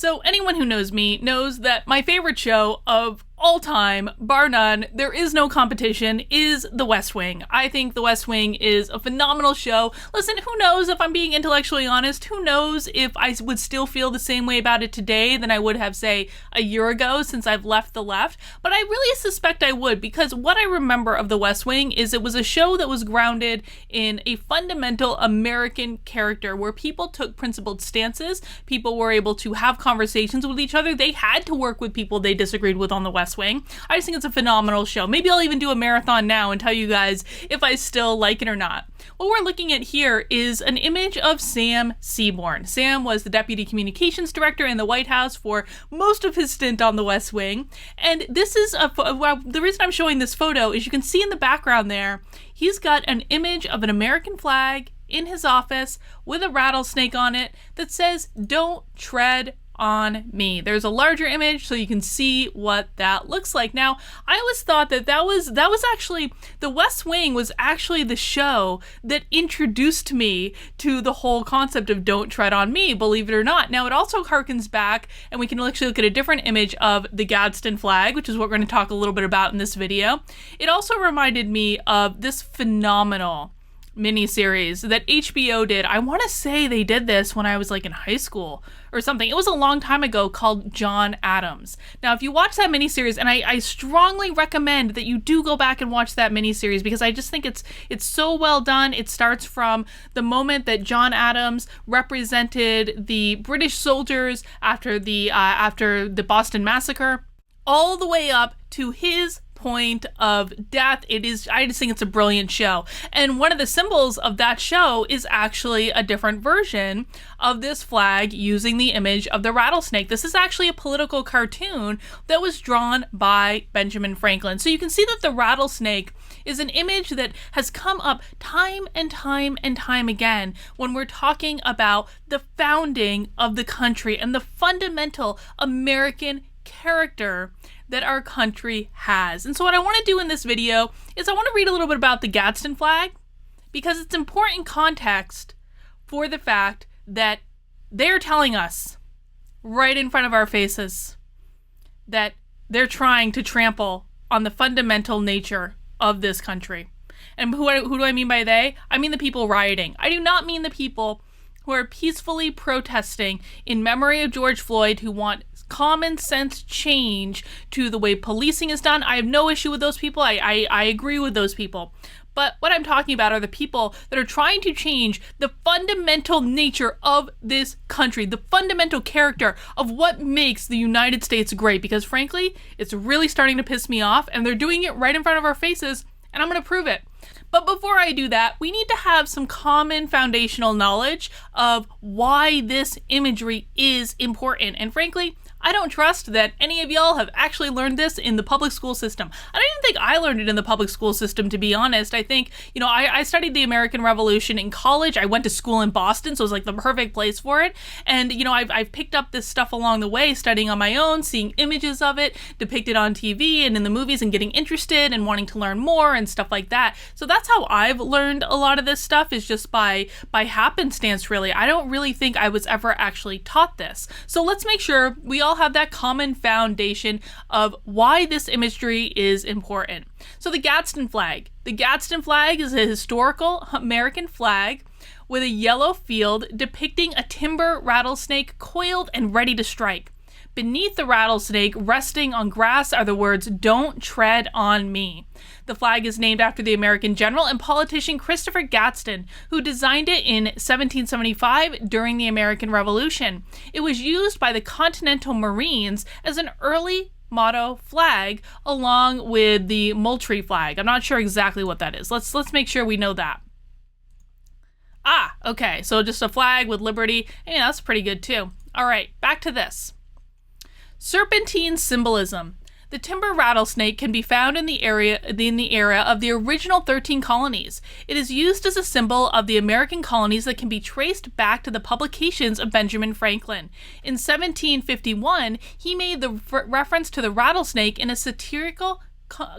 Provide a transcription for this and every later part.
So anyone who knows me knows that my favorite show of all time, bar none, there is no competition, is The West Wing. I think The West Wing is a phenomenal show. Listen, who knows if I'm being intellectually honest, who knows if I would still feel the same way about it today than I would have, say, a year ago since I've left the left, but I really suspect I would, because what I remember of The West Wing is it was a show that was grounded in a fundamental American character where people took principled stances, people were able to have conversations with each other, they had to work with people they disagreed with on The West Wing. I just think it's a phenomenal show. Maybe I'll even do a marathon now and tell you guys if I still like it or not. What we're looking at here is an image of Sam Seaborn. Sam was the Deputy Communications Director in the White House for most of his stint on The West Wing. And this is the reason I'm showing this photo is you can see in the background there, he's got an image of an American flag in his office with a rattlesnake on it that says, "Don't tread on me." There's a larger image so you can see what that looks like. Now, I always thought that was actually, The West Wing was actually the show that introduced me to the whole concept of don't tread on me, believe it or not. Now, it also harkens back, and we can actually look at a different image of the Gadsden flag, which is what we're going to talk a little bit about in this video. It also reminded me of this phenomenal miniseries that HBO did. I want to say they did this when I was like in high school or something. It was a long time ago, called John Adams. Now, if you watch that miniseries, and I strongly recommend that you do go back and watch that miniseries because I just think it's so well done. It starts from the moment that John Adams represented the British soldiers after the Boston Massacre, all the way up to his point of death. I just think it's a brilliant show. And one of the symbols of that show is actually a different version of this flag using the image of the rattlesnake. This is actually a political cartoon that was drawn by Benjamin Franklin. So you can see that the rattlesnake is an image that has come up time and time and time again when we're talking about the founding of the country and the fundamental American character that our country has. And so what I want to do in this video is I want to read a little bit about the Gadsden flag because it's important context for the fact that they're telling us right in front of our faces that they're trying to trample on the fundamental nature of this country. And who do I mean by they? I mean the people rioting. I do not mean the people who are peacefully protesting in memory of George Floyd, who want common sense change to the way policing is done. I have no issue with those people. I agree with those people. But what I'm talking about are the people that are trying to change the fundamental nature of this country, the fundamental character of what makes the United States great. Because frankly, it's really starting to piss me off, and they're doing it right in front of our faces, and I'm going to prove it. But before I do that, we need to have some common foundational knowledge of why this imagery is important. And frankly, I don't trust that any of y'all have actually learned this in the public school system. I don't even think I learned it in the public school system, to be honest. I think, I studied the American Revolution in college. I went to school in Boston, so it was like the perfect place for it. And, I've picked up this stuff along the way, studying on my own, seeing images of it depicted on TV and in the movies and getting interested and wanting to learn more and stuff like that. So that's how I've learned a lot of this stuff, is just by happenstance, really. I don't really think I was ever actually taught this. So let's make sure we all have that common foundation of why this imagery is important. So the Gadsden flag. The Gadsden flag is a historical American flag with a yellow field depicting a timber rattlesnake coiled and ready to strike. Beneath the rattlesnake, resting on grass, are the words, "Don't tread on me." The flag is named after the American general and politician Christopher Gadsden, who designed it in 1775 during the American Revolution. It was used by the Continental Marines as an early motto flag, along with the Moultrie flag. I'm not sure exactly what that is. Let's make sure we know that. Okay, so just a flag with liberty. Yeah, that's pretty good too. All right, back to this. Serpentine symbolism. The timber rattlesnake can be found in the era of the original 13 colonies. It is used as a symbol of the American colonies that can be traced back to the publications of Benjamin Franklin. In 1751, he made the reference to the rattlesnake in a satirical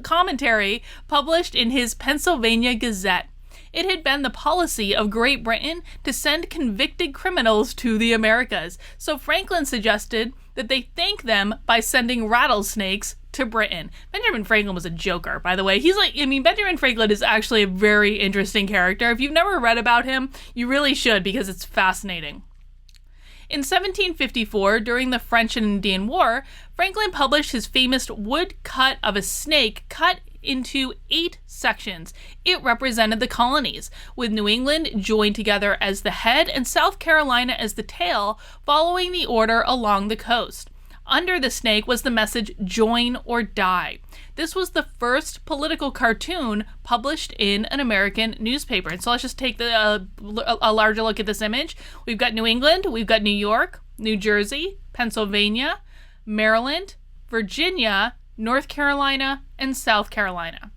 commentary published in his Pennsylvania Gazette. It had been the policy of Great Britain to send convicted criminals to the Americas, so Franklin suggested that they thank them by sending rattlesnakes to Britain. Benjamin Franklin was a joker, by the way. Benjamin Franklin is actually a very interesting character. If you've never read about him, you really should, because it's fascinating. In 1754, during the French and Indian War, Franklin published his famous woodcut of a snake cut into 8 sections. It represented the colonies, with New England joined together as the head and South Carolina as the tail, following the order along the coast. Under the snake was the message, "Join or die." This was the first political cartoon published in an American newspaper. And so let's just take a larger look at this image. We've got New England, we've got New York, New Jersey, Pennsylvania, Maryland, Virginia, North Carolina, and South Carolina.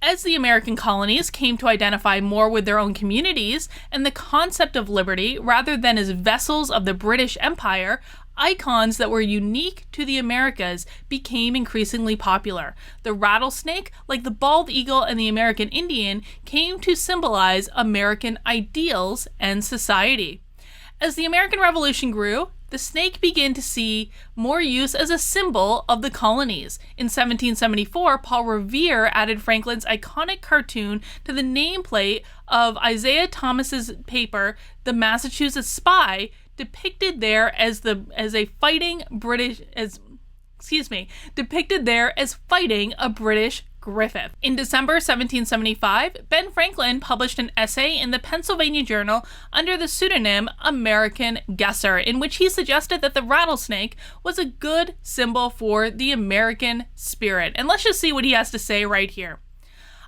As the American colonies came to identify more with their own communities and the concept of liberty rather than as vessels of the British Empire, icons that were unique to the Americas became increasingly popular. The rattlesnake, like the bald eagle and the American Indian, came to symbolize American ideals and society. As the American Revolution grew, the snake began to see more use as a symbol of the colonies. In 1774, Paul Revere added Franklin's iconic cartoon to the nameplate of Isaiah Thomas's paper, The Massachusetts Spy, depicted there as fighting a British Griffith. In December 1775, Ben Franklin published an essay in the Pennsylvania Journal under the pseudonym American Guesser, in which he suggested that the rattlesnake was a good symbol for the American spirit. And let's just see what he has to say right here.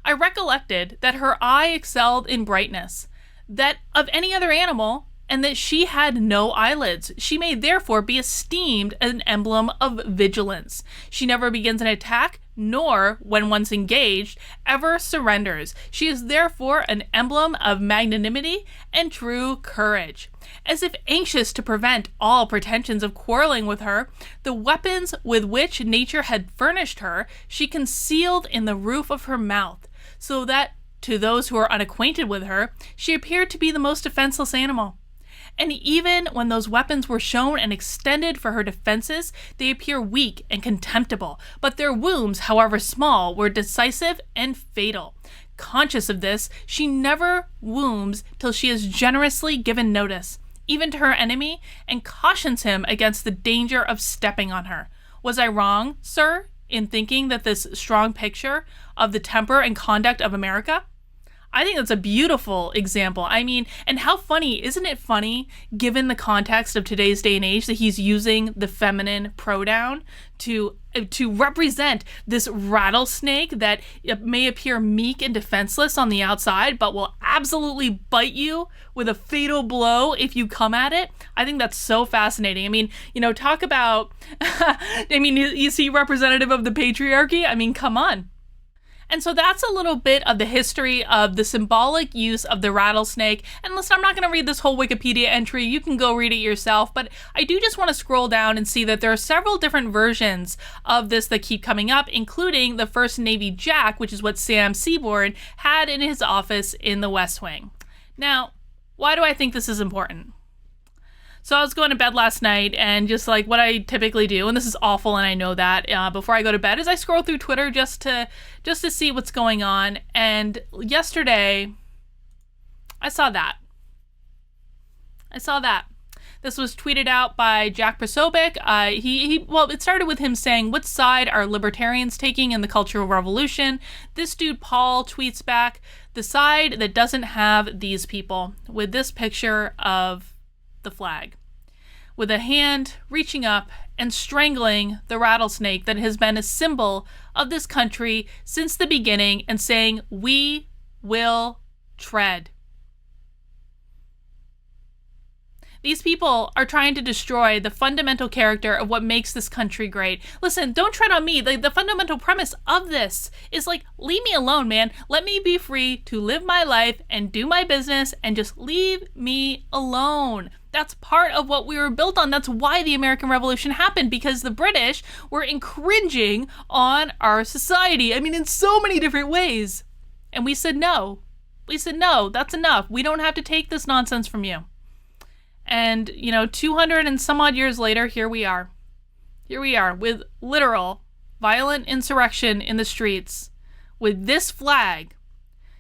"I recollected that her eye excelled in brightness, that of any other animal, and that she had no eyelids. She may therefore be esteemed as an emblem of vigilance. She never begins an attack, nor, when once engaged, ever surrenders. She is therefore an emblem of magnanimity and true courage. As if anxious to prevent all pretensions of quarreling with her, the weapons with which nature had furnished her, she concealed in the roof of her mouth, so that, to those who are unacquainted with her, she appeared to be the most defenseless animal. And even when those weapons were shown and extended for her defenses, they appear weak and contemptible, but their wounds, however small, were decisive and fatal. Conscious of this, she never wounds till she has generously given notice, even to her enemy, and cautions him against the danger of stepping on her. Was I wrong, sir, in thinking that this strong picture of the temper and conduct of America?" I think that's a beautiful example. I mean, and how funny, isn't it funny, given the context of today's day and age, that he's using the feminine pronoun to represent this rattlesnake that may appear meek and defenseless on the outside, but will absolutely bite you with a fatal blow if you come at it? I think that's so fascinating. I mean, talk about, you see representative of the patriarchy? I mean, come on. And so that's a little bit of the history of the symbolic use of the rattlesnake. And listen, I'm not going to read this whole Wikipedia entry. You can go read it yourself. But I do just want to scroll down and see that there are several different versions of this that keep coming up, including the first Navy Jack, which is what Sam Seaborn had in his office in the West Wing. Now, why do I think this is important? So I was going to bed last night, and just like what I typically do, and this is awful and I know that, before I go to bed, is I scroll through Twitter just to see what's going on. And yesterday, I saw that. This was tweeted out by Jack Posobiec. It started with him saying, "What side are libertarians taking in the Cultural Revolution?" This dude, Paul, tweets back, "The side that doesn't have these people," with this picture of the flag, with a hand reaching up and strangling the rattlesnake that has been a symbol of this country since the beginning, and saying, "We will tread." These people are trying to destroy the fundamental character of what makes this country great. Listen, don't tread on me. The fundamental premise of this is like, leave me alone, man. Let me be free to live my life and do my business, and just leave me alone. That's part of what we were built on. That's why the American Revolution happened, because the British were infringing on our society. I mean, in so many different ways. And we said no. We said no, that's enough. We don't have to take this nonsense from you. And, 200 and some odd years later, here we are. Here we are with literal violent insurrection in the streets, with this flag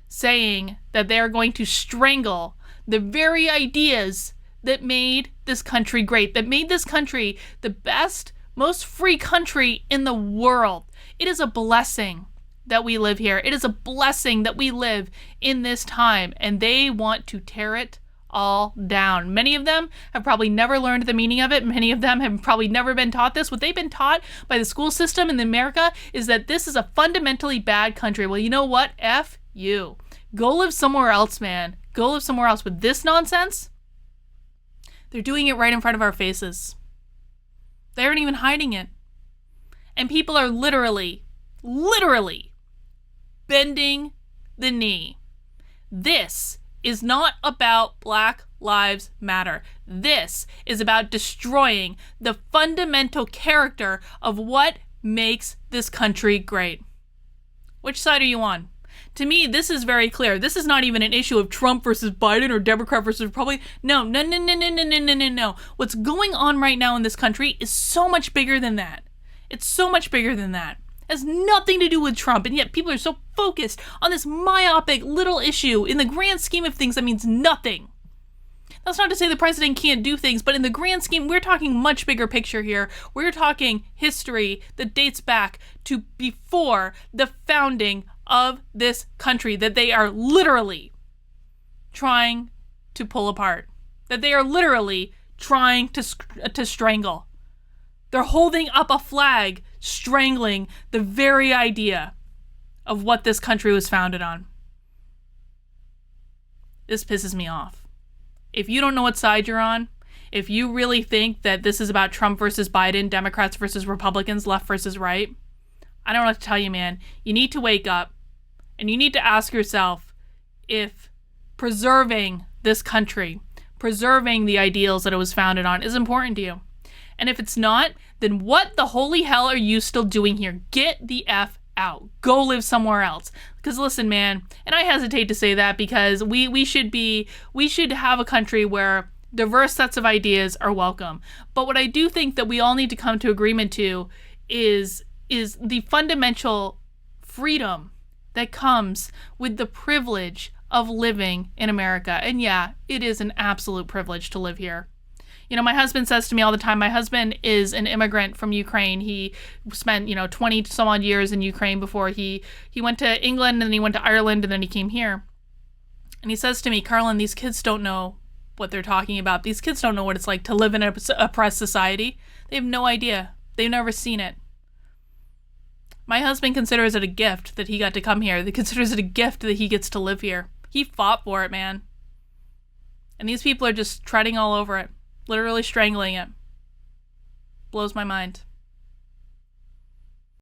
saying that they are going to strangle the very ideas that made this country great, that made this country the best, most free country in the world. It is a blessing that we live here. It is a blessing that we live in this time, and they want to tear it all down. Many of them have probably never learned the meaning of it. Many of them have probably never been taught this. What they've been taught by the school system in America is that this is a fundamentally bad country. Well, you know what? F you. Go live somewhere else, man. Go live somewhere else. With this nonsense, they're doing it right in front of our faces. They aren't even hiding it. And people are literally bending the knee. This is not about Black Lives Matter. This is about destroying the fundamental character of what makes this country great. Which side are you on? To me, this is very clear. This is not even an issue of Trump versus Biden or Democrat versus Republican. No. What's going on right now in this country is so much bigger than that. It's so much bigger than that. It has nothing to do with Trump, and yet people are so focused on this myopic little issue. In the grand scheme of things, that means nothing. That's not to say the president can't do things, but in the grand scheme, we're talking much bigger picture here. We're talking history that dates back to before the founding of this country, that they are literally trying to pull apart, that they are literally trying to strangle. They're holding up a flag, strangling the very idea of what this country was founded on. This pisses me off. If you don't know what side you're on, if you really think that this is about Trump versus Biden, Democrats versus Republicans, left versus right, I don't know what to tell you, man. You need to wake up, and you need to ask yourself if preserving this country, preserving the ideals that it was founded on, is important to you. And if it's not, then what the holy hell are you still doing here? Get the F out. Go live somewhere else. Because listen, man, and I hesitate to say that because we should have a country where diverse sets of ideas are welcome. But what I do think that we all need to come to agreement to is the fundamental freedom that comes with the privilege of living in America. And yeah, it is an absolute privilege to live here. My husband says to me all the time, my husband is an immigrant from Ukraine. He spent, 20 some odd years in Ukraine before he went to England, and then he went to Ireland, and then he came here. And he says to me, Carlin, these kids don't know what they're talking about. These kids don't know what it's like to live in an oppressed society. They have no idea. They've never seen it. My husband considers it a gift that he got to come here. He considers it a gift that he gets to live here. He fought for it, man. And these people are just treading all over it. Literally strangling it. Blows my mind.